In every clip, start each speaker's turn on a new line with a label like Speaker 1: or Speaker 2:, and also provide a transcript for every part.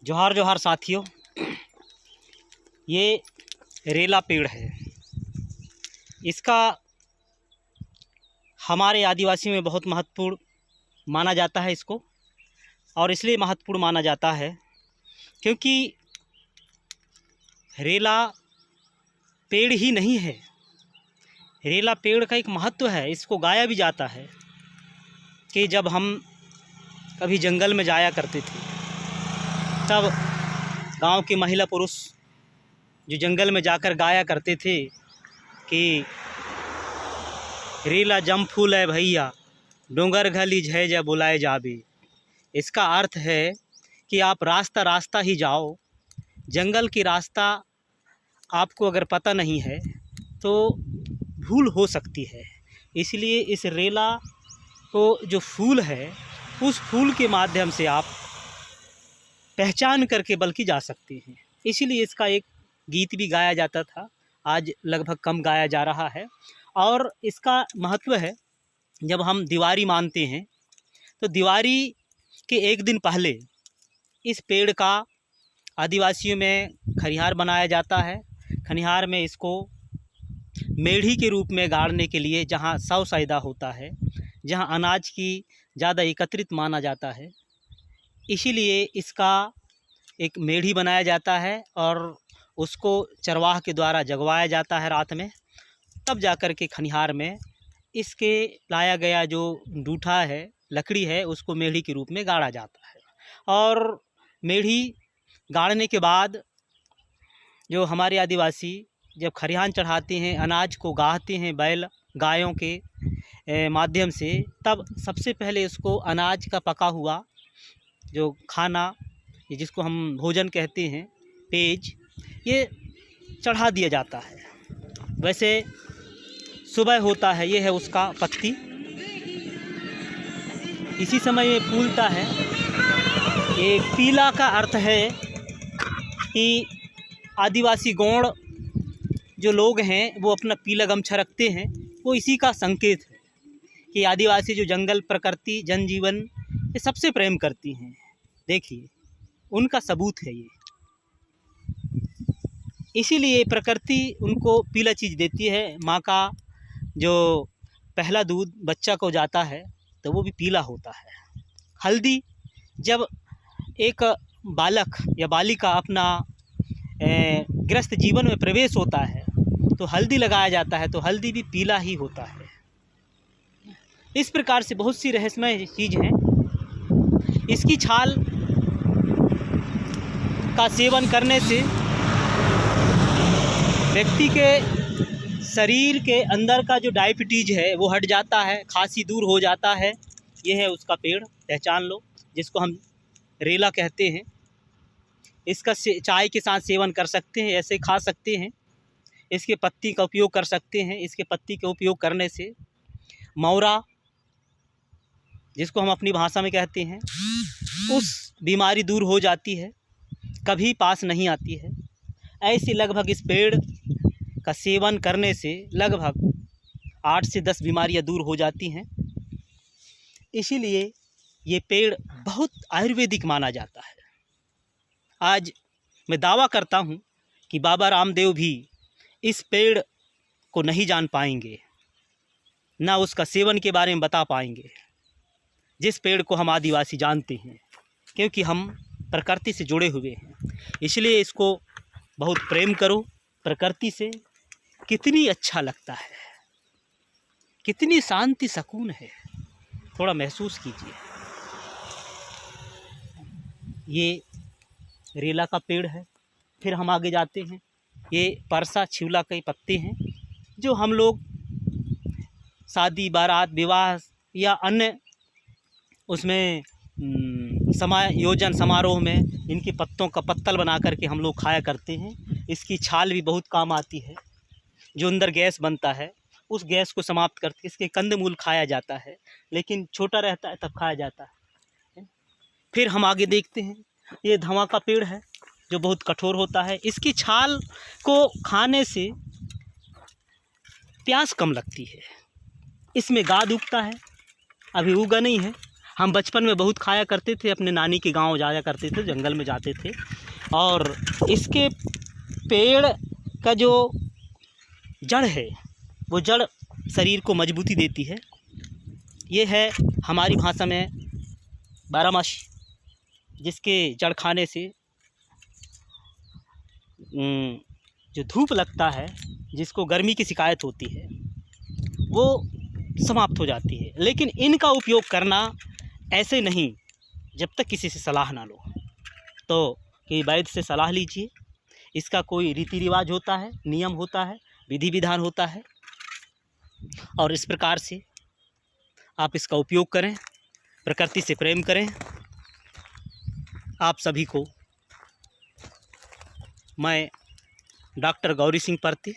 Speaker 1: जोहार जोहार साथियों, ये रेला पेड़ है। इसका हमारे आदिवासी में बहुत महत्वपूर्ण माना जाता है इसको, और इसलिए महत्वपूर्ण माना जाता है क्योंकि रेला पेड़ ही नहीं है, रेला पेड़ का एक महत्व है। इसको गाया भी जाता है कि जब हम कभी जंगल में जाया करते थे तब गांव के महिला पुरुष जो जंगल में जाकर गाया करते थे कि रेला जम फूल है भैया, डोंगर घली झय जय बुलाए जाबे। इसका अर्थ है कि आप रास्ता रास्ता ही जाओ, जंगल की रास्ता आपको अगर पता नहीं है तो भूल हो सकती है। इसलिए इस रेला को जो फूल है, उस फूल के माध्यम से आप पहचान करके बल्कि जा सकते हैं। इसीलिए इसका एक गीत भी गाया जाता था, आज लगभग कम गाया जा रहा है। और इसका महत्व है, जब हम दिवाली मानते हैं तो दिवाली के एक दिन पहले इस पेड़ का आदिवासियों में खलिहार बनाया जाता है। खलिहार में इसको मेढ़ी के रूप में गाड़ने के लिए, जहाँ सौ सैदा होता है, जहाँ अनाज की ज़्यादा एकत्रित माना जाता है, इसीलिए इसका एक मेढ़ी बनाया जाता है और उसको चरवाह के द्वारा जगवाया जाता है रात में। तब जाकर के खलिहार में इसके लाया गया जो डूठा है, लकड़ी है, उसको मेढ़ी के रूप में गाड़ा जाता है। और मेढ़ी गाड़ने के बाद जो हमारे आदिवासी जब खरिहान चढ़ाते हैं, अनाज को गाहते हैं बैल गायों के माध्यम से, तब सबसे पहले इसको अनाज का पका हुआ जो खाना, जिसको हम भोजन कहते हैं, पेज, ये चढ़ा दिया जाता है। वैसे सुबह होता है, ये है उसका पत्ती, इसी समय ये फूलता है। ये पीला का अर्थ है कि आदिवासी गौड़ जो लोग हैं वो अपना पीला गमछा रखते हैं, वो इसी का संकेत है कि आदिवासी जो जंगल, प्रकृति, जनजीवन, ये सबसे प्रेम करती हैं। देखिए, उनका सबूत है ये। इसीलिए प्रकृति उनको पीला चीज़ देती है। माँ का जो पहला दूध बच्चा को जाता है तो वो भी पीला होता है। हल्दी, जब एक बालक या बालिका अपना गृहस्थ जीवन में प्रवेश होता है तो हल्दी लगाया जाता है, तो हल्दी भी पीला ही होता है। इस प्रकार से बहुत सी रहस्यमय चीज़ हैं। इसकी छाल का सेवन करने से व्यक्ति के शरीर के अंदर का जो डायबिटीज़ है वो हट जाता है, खांसी दूर हो जाता है। ये है उसका पेड़, पहचान लो, जिसको हम रेला कहते हैं। इसका चाय के साथ सेवन कर सकते हैं, ऐसे खा सकते हैं। इसके पत्ती का उपयोग कर सकते हैं। इसके पत्ती का उपयोग करने से मौरा, जिसको हम अपनी भाषा में कहते हैं, उस बीमारी दूर हो जाती है, कभी पास नहीं आती है। ऐसे लगभग इस पेड़ का सेवन करने से लगभग 8 से 10 बीमारियां दूर हो जाती हैं। इसीलिए ये पेड़ बहुत आयुर्वेदिक माना जाता है। आज मैं दावा करता हूँ कि बाबा रामदेव भी इस पेड़ को नहीं जान पाएंगे, ना उसका सेवन के बारे में बता पाएंगे, जिस पेड़ को हम आदिवासी जानते हैं, क्योंकि हम प्रकृति से जुड़े हुए हैं। इसलिए इसको बहुत प्रेम करो। प्रकृति से कितनी अच्छा लगता है, कितनी शांति सुकून है, थोड़ा महसूस कीजिए। ये रेला का पेड़ है। फिर हम आगे जाते हैं। ये परसा छिवला के पत्ते हैं जो हम लोग शादी, बारात, विवाह या अन्य उसमें समायोजन समारोह में इनके पत्तों का पत्तल बना करके हम लोग खाया करते हैं। इसकी छाल भी बहुत काम आती है। जो अंदर गैस बनता है, उस गैस को समाप्त करके इसके कंदमूल खाया जाता है, लेकिन छोटा रहता है तब खाया जाता है। फिर हम आगे देखते हैं, ये धवा का पेड़ है जो बहुत कठोर होता है। इसकी छाल को खाने से प्यास कम लगती है। इसमें गाद उगता है, अभी उगा नहीं है, हम बचपन में बहुत खाया करते थे, अपने नानी के गांव जाया करते थे, जंगल में जाते थे। और इसके पेड़ का जो जड़ है वो जड़ शरीर को मजबूती देती है। ये है हमारी भाषा में बारहमासी, जिसके जड़ खाने से जो धूप लगता है, जिसको गर्मी की शिकायत होती है, वो समाप्त हो जाती है। लेकिन इनका उपयोग करना ऐसे नहीं जब तक किसी से सलाह ना लो। तो कि वैद्य से सलाह लीजिए। इसका कोई रीति रिवाज होता है, नियम होता है, विधि विधान होता है, और इस प्रकार से आप इसका उपयोग करें, प्रकृति से प्रेम करें। आप सभी को मैं डॉक्टर गौरी सिंह परती,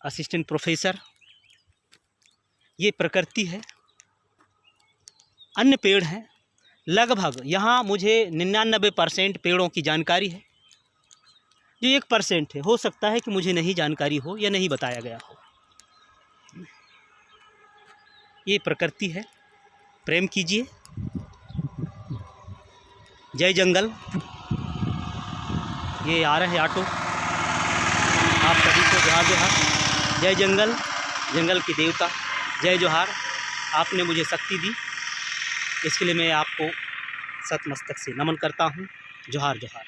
Speaker 1: असिस्टेंट प्रोफेसर, ये प्रकृति है। अन्य पेड़ हैं, लगभग यहाँ मुझे 99% पेड़ों की जानकारी है। जो 1% है, हो सकता है कि मुझे नहीं जानकारी हो या नहीं बताया गया हो। ये प्रकृति है, प्रेम कीजिए। जय जंगल। ये आ रहे हैं ऑटो, आप सभी को जोहार जोहार। जय जंगल, जंगल की देवता, जय जोहार। आपने मुझे शक्ति दी, इसके लिए मैं आपको सतमस्तक से नमन करता हूँ। जोहार जोहार।